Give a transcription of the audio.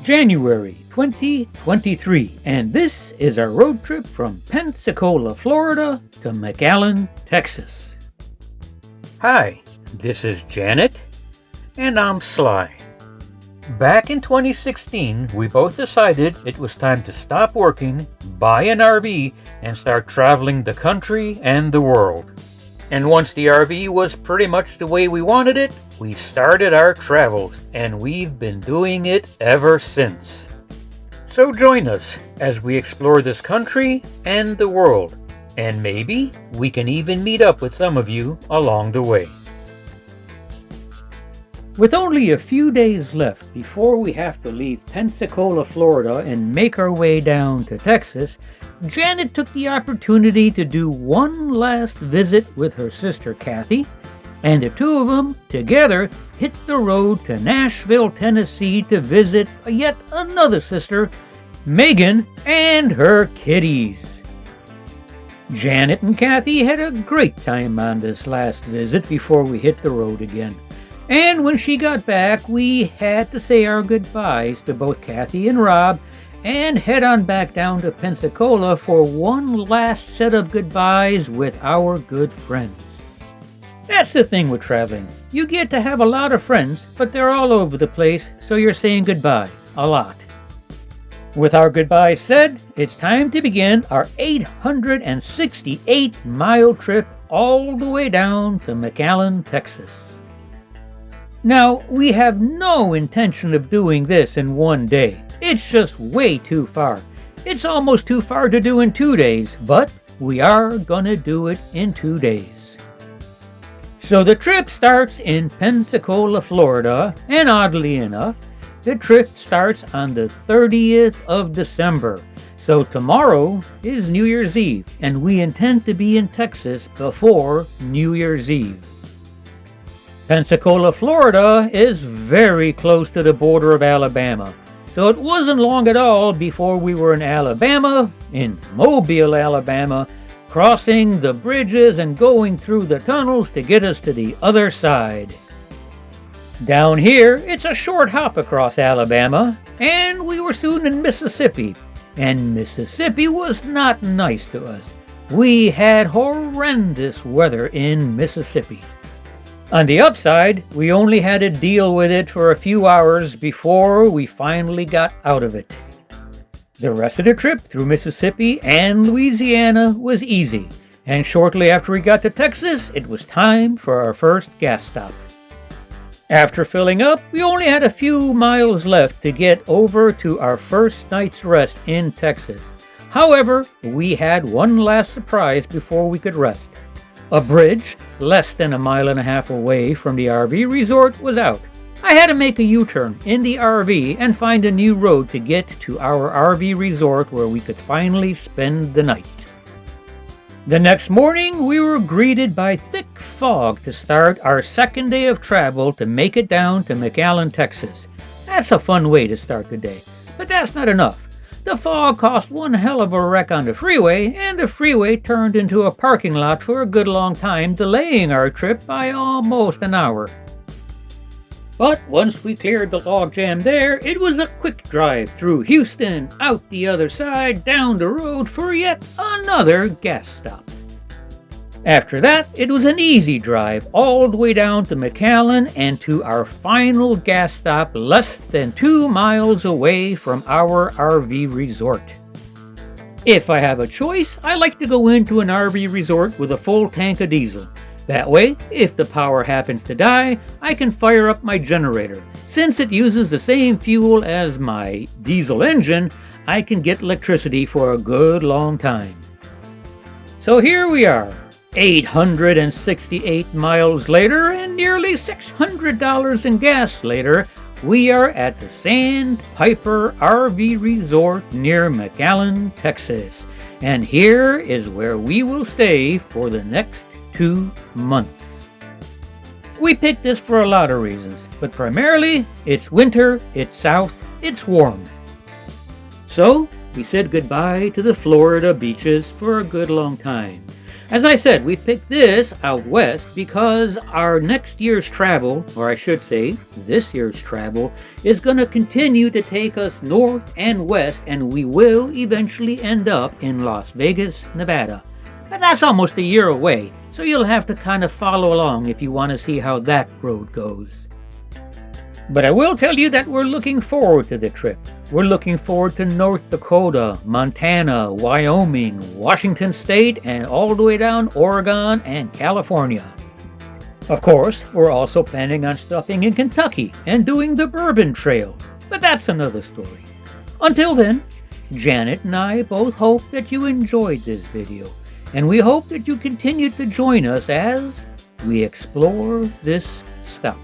January 2023, and this is our road trip from Pensacola, Florida to McAllen, Texas. Hi, this is Janet, and I'm Sly. Back in 2016, we both decided it was time to stop working, buy an RV, and start traveling the country and the world. And once the RV was pretty much the way we wanted it, we started our travels, and we've been doing it ever since. So join us as we explore this country and the world, and maybe we can even meet up with some of you along the way. With only a few days left before we have to leave Pensacola, Florida and make our way down to Texas, Janet took the opportunity to do one last visit with her sister Kathy, and the two of them together hit the road to Nashville, Tennessee to visit yet another sister, Megan, and her kitties. Janet and Kathy had a great time on this last visit before we hit the road again. And when she got back, we had to say our goodbyes to both Kathy and Rob and head on back down to Pensacola for one last set of goodbyes with our good friends. That's the thing with traveling. You get to have a lot of friends, but they're all over the place, so you're saying goodbye a lot. With our goodbyes said, it's time to begin our 868-mile trip all the way down to McAllen, Texas. Now, we have no intention of doing this in one day. It's just way too far. It's almost too far to do in 2 days, but we are gonna do it in 2 days. So the trip starts in Pensacola, Florida, and oddly enough, the trip starts on the 30th of December. So tomorrow is New Year's Eve, and we intend to be in Texas before New Year's Eve. Pensacola, Florida is very close to the border of Alabama, so it wasn't long at all before we were in Alabama, in Mobile, Alabama, crossing the bridges and going through the tunnels to get us to the other side. Down here, it's a short hop across Alabama, and we were soon in Mississippi, and Mississippi was not nice to us. We had horrendous weather in Mississippi. On the upside, we only had to deal with it for a few hours before we finally got out of it. The rest of the trip through Mississippi and Louisiana was easy, and shortly after we got to Texas, it was time for our first gas stop. After filling up, we only had a few miles left to get over to our first night's rest in Texas. However, we had one last surprise before we could rest. A bridge, less than a mile and a half away from the RV resort, was out. I had to make a U-turn in the RV and find a new road to get to our RV resort where we could finally spend the night. The next morning, we were greeted by thick fog to start our second day of travel to make it down to McAllen, Texas. That's a fun way to start the day, but that's not enough. The fog caused one hell of a wreck on the freeway, and the freeway turned into a parking lot for a good long time, delaying our trip by almost an hour. But once we cleared the logjam there, it was a quick drive through Houston, out the other side, down the road for yet another gas stop. After that, it was an easy drive all the way down to McAllen and to our final gas stop less than 2 miles away from our RV resort. If I have a choice, I like to go into an RV resort with a full tank of diesel. That way, if the power happens to die, I can fire up my generator. Since it uses the same fuel as my diesel engine, I can get electricity for a good long time. So here we are. 868 miles later and nearly $600 in gas later, we are at the Sandpiper RV Resort near McAllen, Texas. And here is where we will stay for the next 2 months. We picked this for a lot of reasons, but primarily it's winter, it's south, it's warm. So we said goodbye to the Florida beaches for a good long time. As I said, we picked this out west because our next year's travel, or I should say, this year's travel, is going to continue to take us north and west, and we will eventually end up in Las Vegas, Nevada. But that's almost a year away, so you'll have to kind of follow along if you want to see how that road goes. But I will tell you that we're looking forward to the trip. We're looking forward to North Dakota, Montana, Wyoming, Washington State, and all the way down Oregon and California. Of course, we're also planning on stopping in Kentucky and doing the Bourbon Trail, but that's another story. Until then, Janet and I both hope that you enjoyed this video, and we hope that you continue to join us as we explore this stop.